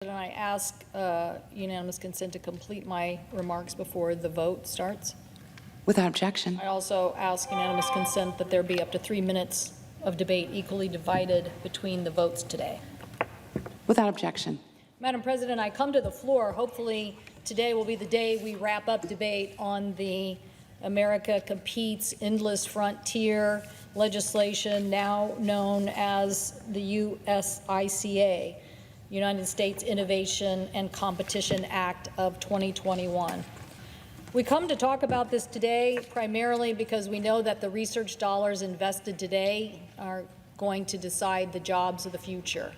I ask unanimous consent to complete my remarks before the vote starts. Without objection. I also ask unanimous consent that there be up to 3 minutes of debate equally divided between the votes today. Without objection. Madam President, I come to the floor. Hopefully today will be the day we wrap up debate on the America Competes Endless Frontier legislation, now known as the USICA, United States Innovation and Competition Act of 2021. We come to talk about this today primarily because we know that the research dollars invested today are going to decide the jobs of the future.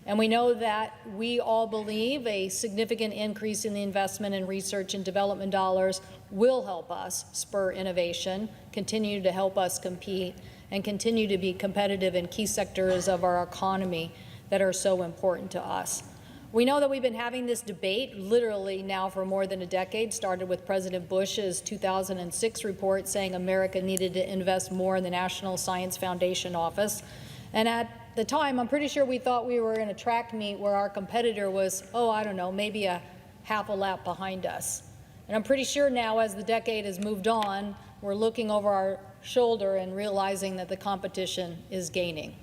And we know that we all believe a significant increase in the investment in research and development dollars will help us spur innovation, continue to help us compete, and continue to be competitive in key sectors of our economy that are so important to us. We know that we've been having this debate literally now for more than a decade, started with President Bush's 2006 report saying America needed to invest more in the National Science Foundation office. And at the time, I'm pretty sure we thought we were in a track meet where our competitor was, I don't know, maybe a half a lap behind us. And I'm pretty sure now, as the decade has moved on, we're looking over our shoulder and realizing that the competition is gaining.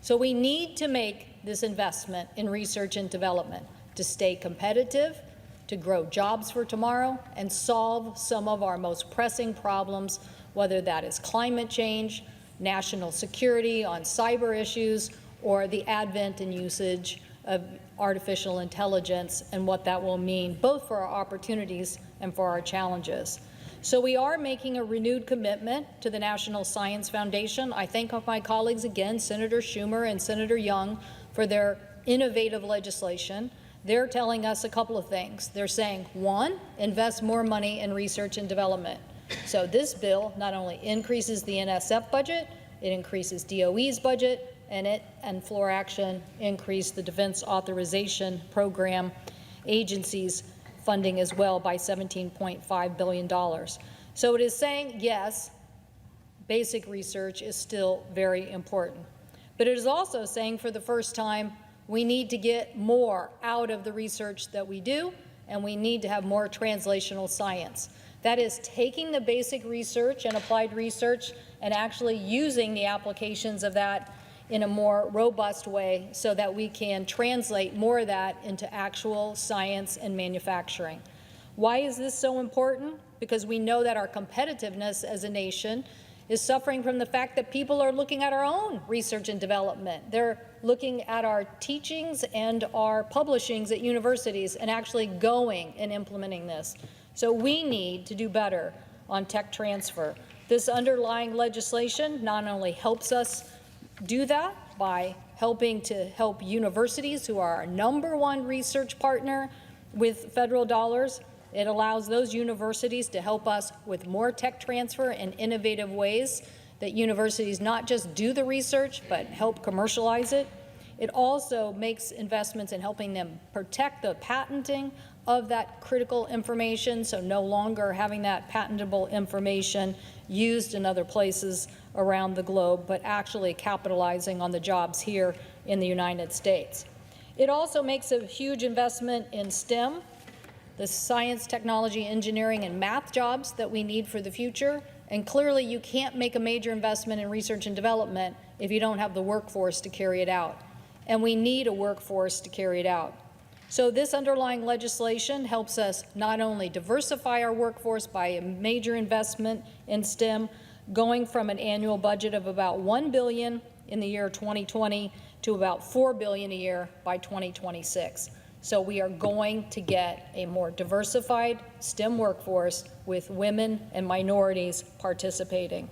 So we need to make this investment in research and development to stay competitive, to grow jobs for tomorrow, and solve some of our most pressing problems, whether that is climate change, national security on cyber issues, or the advent and usage of artificial intelligence and what that will mean both for our opportunities and for our challenges. So we are making a renewed commitment to the National Science Foundation. I thank my colleagues again, Senator Schumer and Senator Young, for their innovative legislation. They're telling us a couple of things. They're saying, one, invest more money in research and development. So this bill not only increases the NSF budget, it increases DOE's budget, and Floor Action increased the Defense Authorization Program agency's funding as well by $17.5 billion. So it is saying, yes, basic research is still very important. But it is also saying for the first time, we need to get more out of the research that we do, and we need to have more translational science. That is taking the basic research and applied research and actually using the applications of that in a more robust way so that we can translate more of that into actual science and manufacturing. Why is this so important? Because we know that our competitiveness as a nation is suffering from the fact that people are looking at our own research and development. They're looking at our teachings and our publishings at universities and actually going and implementing this. So we need to do better on tech transfer. This underlying legislation not only helps us do that by helping to help universities, who are our #1 research partner with federal dollars, it allows those universities to help us with more tech transfer in innovative ways that universities not just do the research, but help commercialize it. It also makes investments in helping them protect the patenting of that critical information, so no longer having that patentable information used in other places around the globe, but actually capitalizing on the jobs here in the United States. It also makes a huge investment in STEM, the science, technology, engineering, and math jobs that we need for the future. And clearly, you can't make a major investment in research and development if you don't have the workforce to carry it out. And we need a workforce to carry it out. So this underlying legislation helps us not only diversify our workforce by a major investment in STEM, going from an annual budget of about $1 billion in the year 2020 to about $4 billion a year by 2026. So we are going to get a more diversified STEM workforce with women and minorities participating.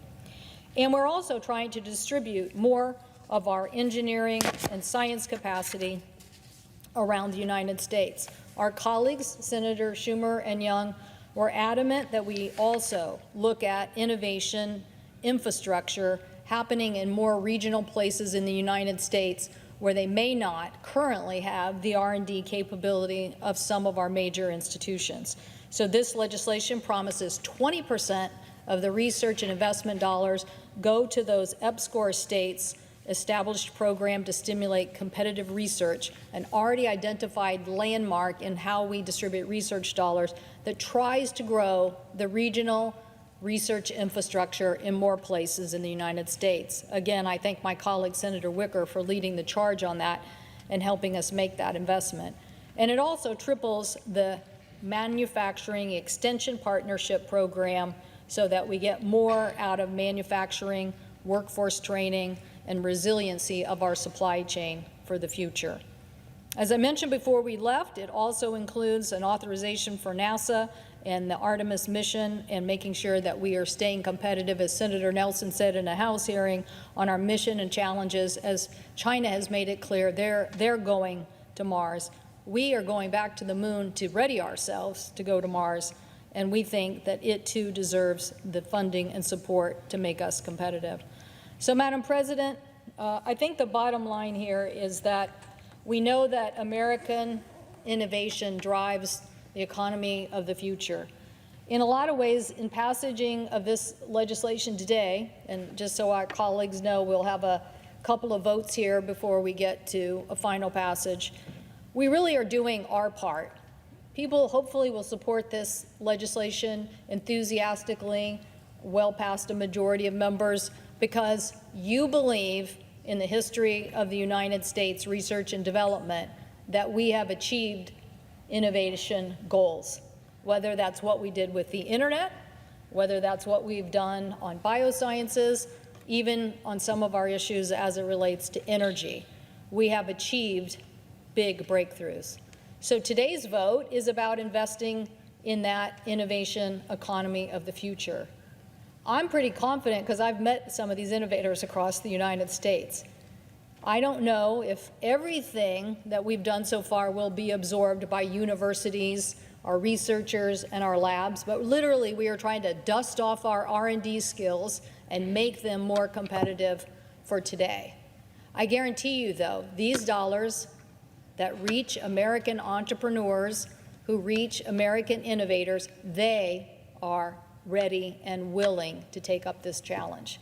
And we're also trying to distribute more of our engineering and science capacity around the United States. Our colleagues, Senator Schumer and Young, were adamant that we also look at innovation infrastructure happening in more regional places in the United States where they may not currently have the R&D capability of some of our major institutions. So this legislation promises 20% of the research and investment dollars go to those EPSCoR states established program to stimulate competitive research, an already identified landmark in how we distribute research dollars that tries to grow the regional research infrastructure in more places in the United States. Again, I thank my colleague Senator Wicker for leading the charge on that and helping us make that investment. And it also triples the manufacturing extension partnership program so that we get more out of manufacturing, workforce training, and resiliency of our supply chain for the future. As I mentioned before we left, it also includes an authorization for NASA and the Artemis mission and making sure that we are staying competitive, as Senator Nelson said in a House hearing, on our mission and challenges, as China has made it clear they're going to Mars. We are going back to the moon to ready ourselves to go to Mars, and we think that it too deserves the funding and support to make us competitive. So, Madam President, I think the bottom line here is that we know that American innovation drives the economy of the future. In a lot of ways, in passaging of this legislation today, and just so our colleagues know, we'll have a couple of votes here before we get to a final passage, we really are doing our part. People hopefully will support this legislation enthusiastically, well past a majority of members, because you believe in the history of the United States research and development that we have achieved innovation goals, whether that's what we did with the internet, whether that's what we've done on biosciences, even on some of our issues as it relates to energy. We have achieved big breakthroughs. So today's vote is about investing in that innovation economy of the future. I'm pretty confident because I've met some of these innovators across the United States. I don't know if everything that we've done so far will be absorbed by universities, our researchers, and our labs, but literally we are trying to dust off our R&D skills and make them more competitive for today. I guarantee you, though, these dollars that reach American entrepreneurs, who reach American innovators, they are ready and willing to take up this challenge.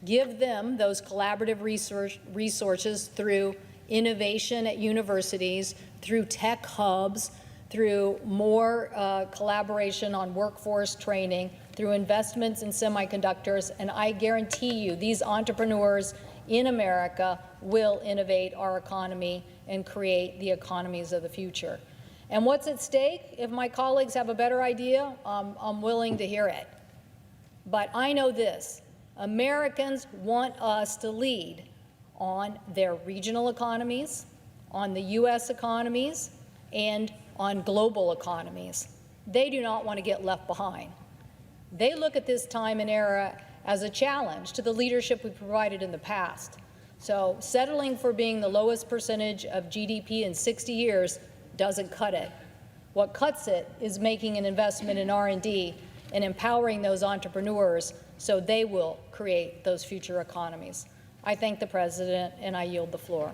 Give them those collaborative resources through innovation at universities, through tech hubs, through more collaboration on workforce training, through investments in semiconductors, and I guarantee you these entrepreneurs in America will innovate our economy and create the economies of the future. And what's at stake? If my colleagues have a better idea, I'm willing to hear it. But I know this: Americans want us to lead on their regional economies, on the U.S. economies, and on global economies. They do not want to get left behind. They look at this time and era as a challenge to the leadership we provided in the past. So settling for being the lowest percentage of GDP in 60 years doesn't cut it. What cuts it is making an investment in R&D and empowering those entrepreneurs so they will create those future economies. I thank the President, and I yield the floor.